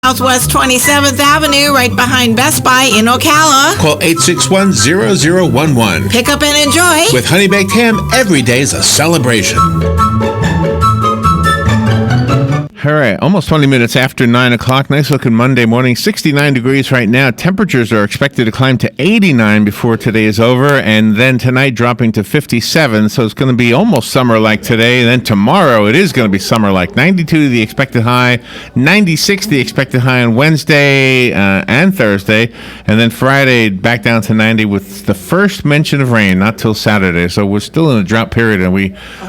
Southwest 27th Avenue, right behind Best Buy in Ocala. Call 861-0011. Pick up and enjoy. With Honey Baked Ham, every day is a celebration. All right, almost 20 minutes after 9 o'clock. Nice looking Monday morning. 69 degrees right now. Temperatures are expected to climb to 89 before today is over, and then tonight dropping to 57. So it's going to be almost summer-like today. And then tomorrow it is going to be summer-like. 92 the expected high, 96 the expected high on Wednesday and Thursday, and then Friday back down to 90 with the first mention of rain, not till Saturday. So we're still in a drought period, and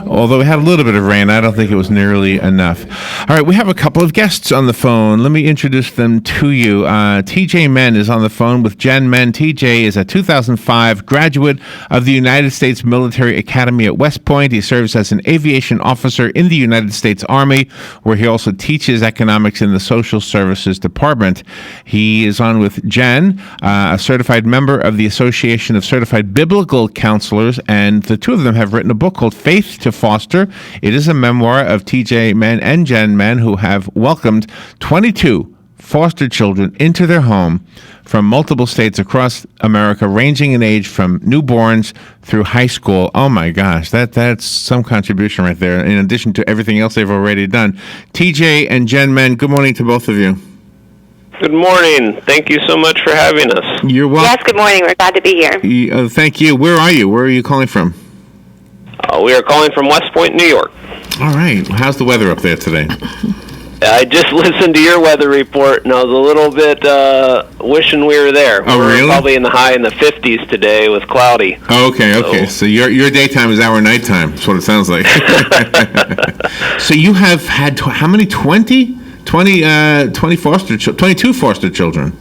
although we had a little bit of rain, I don't think it was nearly enough. All right, we have a couple of guests on the phone. Let me introduce them to you. TJ Menn is on the phone with Jenn Menn. TJ is a 2005 graduate of the United States Military Academy at West Point. He serves as an aviation officer in the United States Army, where he also teaches economics in the Social Services Department. He is on with Jenn, a certified member of the Association of Certified Biblical Counselors, and the two of them have written a book called Faith to Foster. It is a memoir of TJ Menn and Jenn Menn, who have welcomed 22 foster children into their home from multiple states across America, ranging in age from newborns through high school. Oh my gosh, that's some contribution right there, in addition to everything else they've already done. TJ and Jenn Menn, good morning to both of you. Good morning. Thank you so much for having us. You're welcome. Yes, good morning. We're glad to be here. Thank you. Where are you? Where are you calling from? We are calling from West Point, New York. All right. How's the weather up there today? I just listened to your weather report, and I was a little bit wishing we were there. Oh, really? We're probably in the high in the 50s today with cloudy. Oh, okay. So your daytime is our nighttime. That's what it sounds like. So you have had how many? 22 foster children.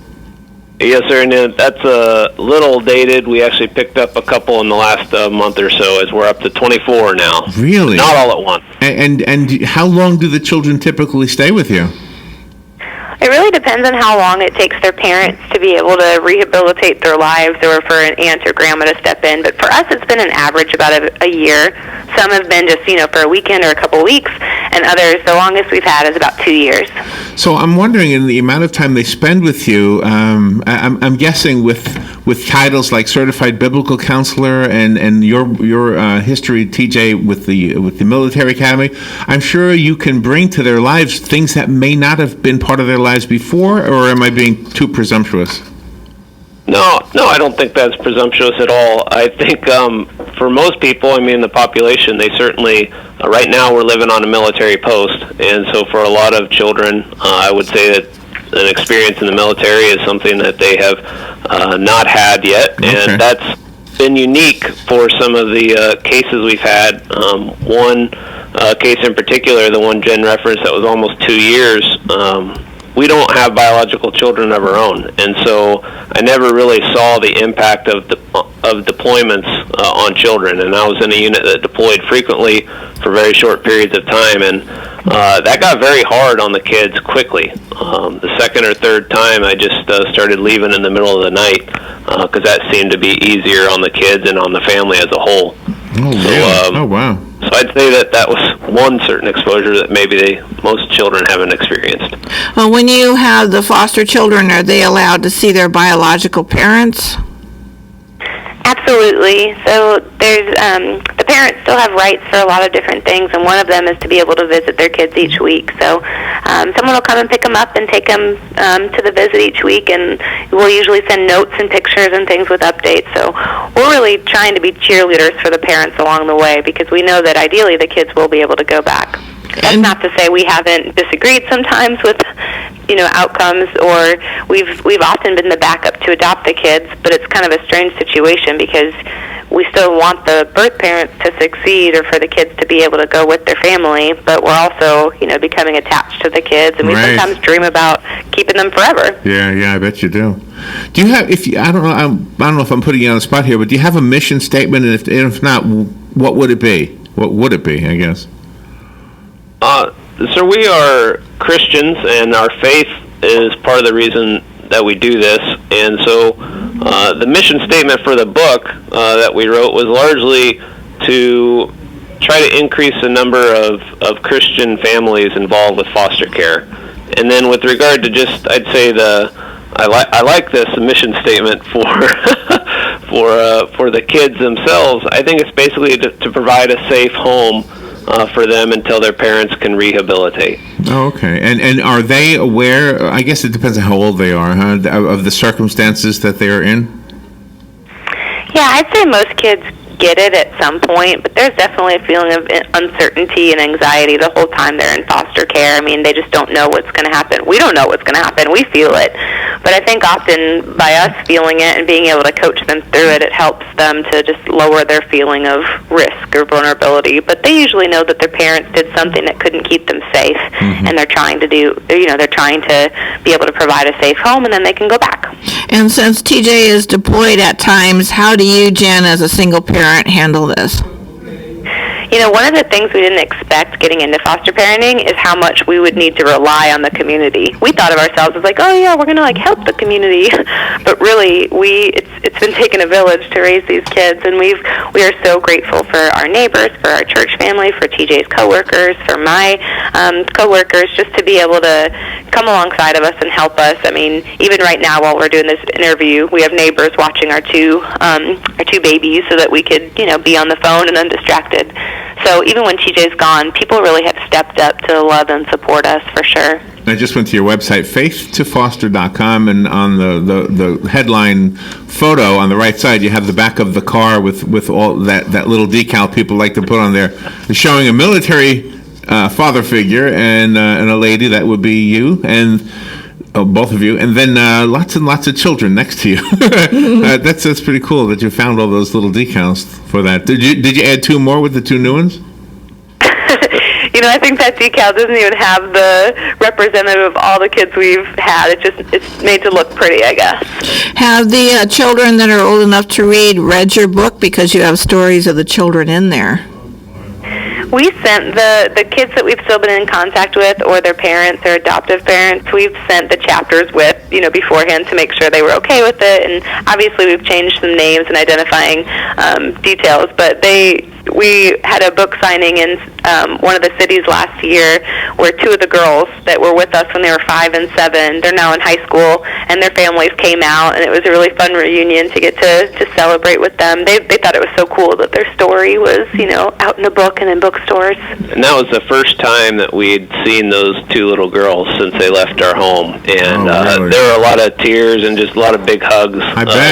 Yes, sir, and that's a little dated. We actually picked up a couple in the last month or so, as we're up to 24 now. Really? Not all at once. And how long do the children typically stay with you? It really depends on how long it takes their parents to be able to rehabilitate their lives, or for an aunt or grandma to step in. But for us, it's been an average about a year. Some have been just, for a weekend or a couple weeks, and others, the longest we've had is about 2 years. So I'm wondering, in the amount of time they spend with you, I'm guessing with titles like Certified Biblical Counselor and your history, TJ, with the Military Academy, I'm sure you can bring to their lives things that may not have been part of their lives before, or am I being too presumptuous? No, I don't think that's presumptuous at all. I think for most people, the population, they certainly, right now we're living on a military post, and so for a lot of children, I would say that an experience in the military is something that they have not had yet, and that's been unique for some of the cases we've had. One case in particular, the one Jenn referenced, that was almost 2 years, we don't have biological children of our own, and so I never really saw the impact of deployments on children. And I was in a unit that deployed frequently for very short periods of time, and that got very hard on the kids quickly. The second or third time, I just started leaving in the middle of the night because that seemed to be easier on the kids and on the family as a whole. Oh, wow. So I'd say that was one certain exposure that maybe most children haven't experienced. Well, when you have the foster children, are they allowed to see their biological parents? Absolutely. So there's the parents still have rights for a lot of different things, and one of them is to be able to visit their kids each week. So someone will come and pick them up and take them to the visit each week, and we'll usually send notes and pictures and things with updates. So we're really trying to be cheerleaders for the parents along the way, because we know that ideally the kids will be able to go back. That's not to say we haven't disagreed sometimes with, outcomes, or we've often been the backup to adopt the kids, but it's kind of a strange situation because we still want the birth parents to succeed, or for the kids to be able to go with their family, but we're also, becoming attached to the kids, and we sometimes dream about keeping them forever. Yeah, I bet you do. Do you have, I don't know if I'm putting you on the spot here, but do you have a mission statement, and if not, what would it be? What would it be, I guess? So we are Christians, and our faith is part of the reason that we do this. And so the mission statement for the book that we wrote was largely to try to increase the number of Christian families involved with foster care. And then with regard to just, I'd say I like this mission statement for for the kids themselves. I think it's basically to provide a safe home for them until their parents can rehabilitate. Oh, okay. And are they aware, I guess it depends on how old they are, huh, of the circumstances that they are in? Yeah, I'd say most kids get it at some point, but there's definitely a feeling of uncertainty and anxiety the whole time they're in foster care. I mean, they just don't know what's going to happen. We don't know what's going to happen. We feel it. But I think often by us feeling it and being able to coach them through it, it helps them to just lower their feeling of risk or vulnerability. But they usually know that their parents did something that couldn't keep them safe, and they're trying to they're trying to be able to provide a safe home, and then they can go back. And since TJ is deployed at times, how do you, Jen, as a single parent, handle this? You know, one of the things we didn't expect getting into foster parenting is how much we would need to rely on the community. We thought of ourselves as like, oh yeah, we're going to help the community, but really it's been taking a village to raise these kids, and we are so grateful for our neighbors, for our church family, for TJ's coworkers, for my coworkers, just to be able to come alongside of us and help us. I mean, even right now while we're doing this interview, we have neighbors watching our two babies so that we could be on the phone and undistracted. So even when TJ's gone, people really have stepped up to love and support us, for sure. I just went to your website, faithtofoster.com, and on the headline photo on the right side, you have the back of the car with all that little decal people like to put on there, showing a military father figure and a lady, that would be you, and both of you, and then lots and lots of children next to you. That's pretty cool that you found all those little decals for that. Did you add two more with the two new ones? I think that decal doesn't even have the representative of all the kids we've had. It's made to look pretty, I guess. Have the children that are old enough to read your book, because you have stories of the children in there? We sent the kids that we've still been in contact with, or their parents or adoptive parents, we've sent the chapters with, beforehand to make sure they were okay with it. And obviously we've changed some names and identifying details, but we had a book signing in one of the cities last year where two of the girls that were with us when they were 5 and 7, they're now in high school, and their families came out, and it was a really fun reunion to get to celebrate with them. They thought it was so cool that their story was, out in a book and in bookstores. And that was the first time that we'd seen those two little girls since they left our home. And really? There were a lot of tears and just a lot of big hugs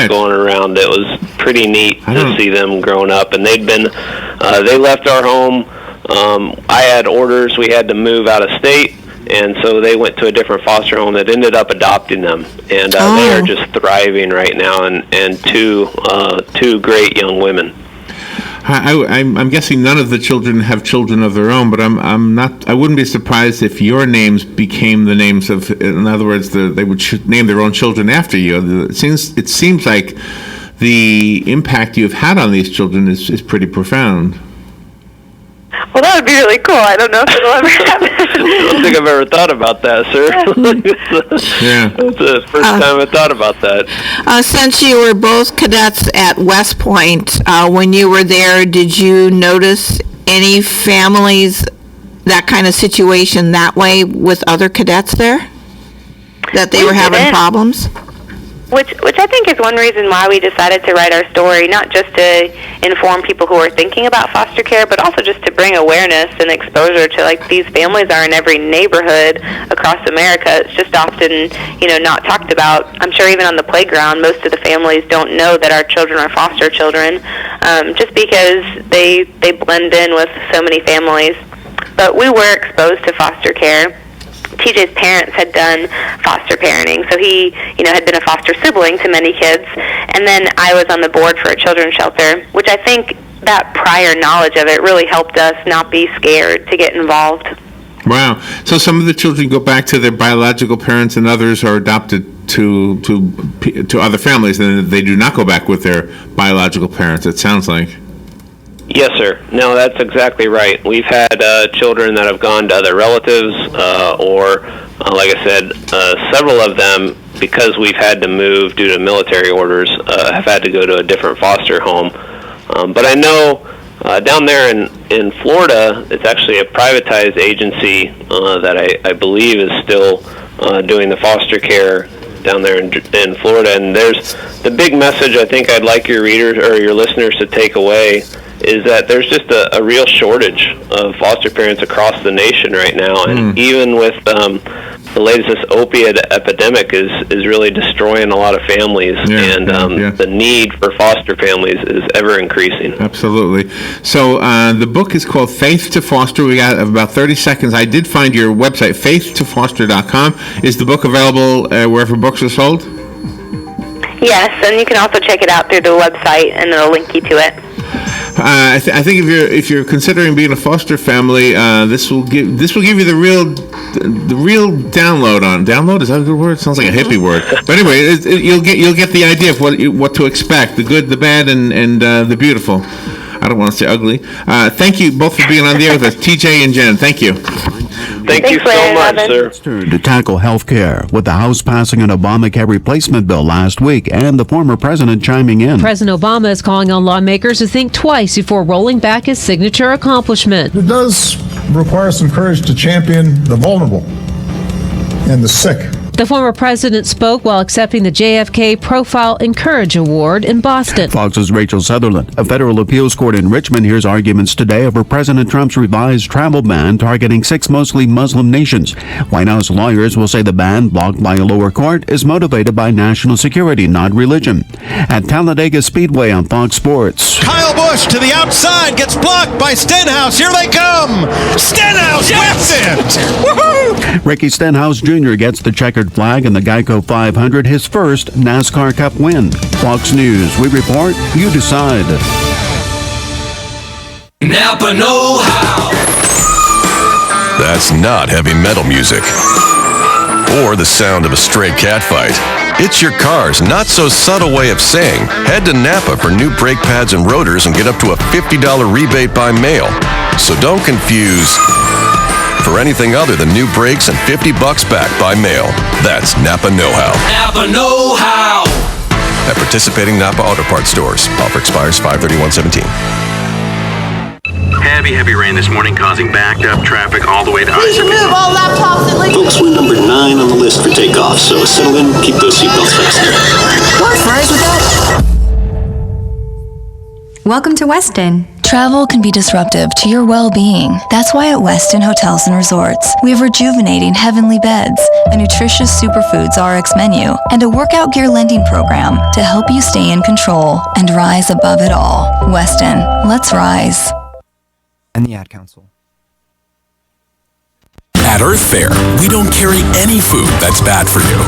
going around. It was pretty neat to see them growing up. And they'd been, they left our home. I had orders. We had to move out of state. And so they went to a different foster home that ended up adopting them. And they are just thriving right now, and two great young women. I'm guessing none of the children have children of their own, but I wouldn't be surprised if your names became the names of, in other words, they would name their own children after you. It seems like the impact you've had on these children is pretty profound. Well, that would be really cool. I don't know if it'll ever happen. I don't think I've ever thought about that, sir. Yeah. It's the first time I thought about that. Since you were both cadets at West Point, when you were there, did you notice any families, that kind of situation that way with other cadets there? That they were having problems? Which I think is one reason why we decided to write our story, not just to inform people who are thinking about foster care, but also just to bring awareness and exposure to, these families are in every neighborhood across America. It's just often, not talked about. I'm sure even on the playground, most of the families don't know that our children are foster children, just because they blend in with so many families. But we were exposed to foster care. TJ's parents had done foster parenting, so he, had been a foster sibling to many kids. And then I was on the board for a children's shelter, which I think that prior knowledge of it really helped us not be scared to get involved. Wow. So some of the children go back to their biological parents, and others are adopted to other families, and they do not go back with their biological parents, it sounds like. Yes, sir. No, that's exactly right. We've had children that have gone to other relatives, or, like I said, several of them, because we've had to move due to military orders, have had to go to a different foster home. But I know Down there in Florida, it's actually a privatized agency that I believe is still doing the foster care down there in Florida. And there's the big message I think I'd like your readers or your listeners to take away is that there's just a real shortage of foster parents across the nation right now. And even with the latest, this opiate epidemic is really destroying a lot of families, the need for foster families is ever increasing. Absolutely. So the book is called Faith to Foster. We got about 30 seconds. I did find your website, faithtofoster.com. Is the book available wherever books are sold? Yes, and you can also check it out through the website, and it'll link you to it. I think if you're considering being a foster family, this will give you the real download on. Download, is that a good word? Sounds like a hippie word. But anyway, you'll get the idea of what to expect: the good, the bad, and the beautiful. I don't want to say ugly. Thank you both for being on the air with us, TJ and Jen. Thank you. Thank you so much, sir. To tackle health care, with the House passing an Obamacare replacement bill last week and the former president chiming in. President Obama is calling on lawmakers to think twice before rolling back his signature accomplishment. It does require some courage to champion the vulnerable and the sick. The former president spoke while accepting the JFK Profile Encourage Award in Boston. Fox's Rachel Sutherland. A federal appeals court in Richmond hears arguments today over President Trump's revised travel ban targeting 6 mostly Muslim nations. White House lawyers will say the ban, blocked by a lower court, is motivated by national security, not religion. At Talladega Speedway on Fox Sports. Kyle Busch to the outside, gets blocked by Stenhouse. Here they come. Stenhouse wins it. Woohoo! Ricky Stenhouse Jr. gets the checkered flag in the Geico 500, his first NASCAR Cup win. Fox News, we report, you decide. Napa know-how. That's not heavy metal music or the sound of a stray cat fight. It's your car's not-so-subtle way of saying, head to Napa for new brake pads and rotors and get up to a $50 rebate by mail. So don't confuse for anything other than new brakes and $50 back by mail. That's Napa Know-How. Napa know-how. At participating Napa Auto Parts stores. Offer expires 5/31/17. Heavy rain this morning causing backed up traffic all the way to Please remove all laptops and Folks, we're number 9 on the list for takeoff, so settle in, keep those seatbelts fastened. What fries with that? Welcome to Westin. Travel can be disruptive to your well-being. That's why at Westin Hotels and Resorts, we have rejuvenating heavenly beds, a nutritious superfoods RX menu, and a workout gear lending program to help you stay in control and rise above it all. Westin, let's rise. And the Ad Council. At Earth Fare, we don't carry any food that's bad for you.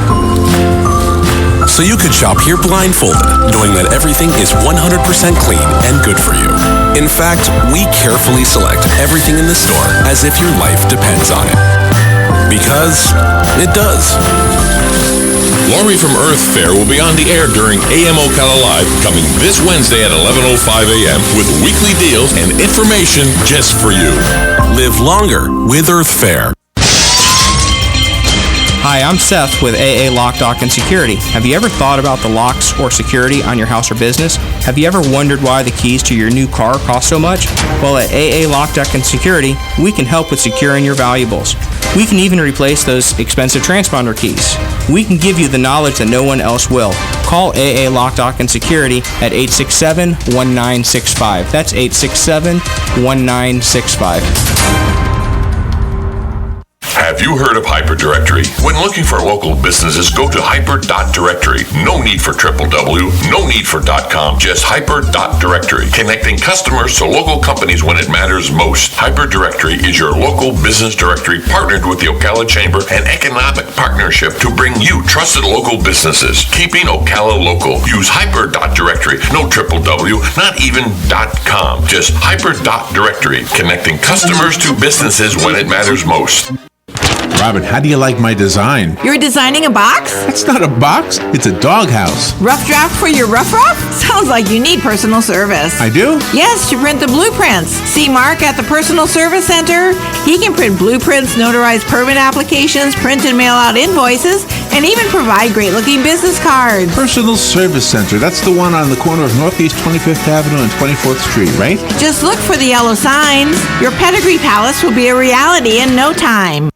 So you could shop here blindfolded, knowing that everything is 100% clean and good for you. In fact, we carefully select everything in the store as if your life depends on it. Because it does. Lori from Earth Fare will be on the air during AM Ocala Live, coming this Wednesday at 11:05 a.m. with weekly deals and information just for you. Live longer with Earth Fare. Hi, I'm Seth with AA Lock, Dock, and Security. Have you ever thought about the locks or security on your house or business? Have you ever wondered why the keys to your new car cost so much? Well, at AA Lock, Dock, and Security, we can help with securing your valuables. We can even replace those expensive transponder keys. We can give you the knowledge that no one else will. Call AA Lock, Dock, and Security at 867-1965. That's 867-1965. Have you heard of Hyperdirectory? When looking for local businesses, go to hyper.directory. No need for www, no need for .com, just hyper.directory. Connecting customers to local companies when it matters most. Hyperdirectory is your local business directory partnered with the Ocala Chamber and Economic Partnership to bring you trusted local businesses. Keeping Ocala local. Use hyper.directory. No www, not even .com, just hyper.directory. Connecting customers to businesses when it matters most. Robin, how do you like my design? You're designing a box? That's not a box. It's a doghouse. Rough draft for your rough? Sounds like you need personal service. I do? Yes, to print the blueprints. See Mark at the Personal Service Center. He can print blueprints, notarize permit applications, print and mail out invoices, and even provide great-looking business cards. Personal Service Center. That's the one on the corner of Northeast 25th Avenue and 24th Street, right? Just look for the yellow signs. Your pedigree palace will be a reality in no time.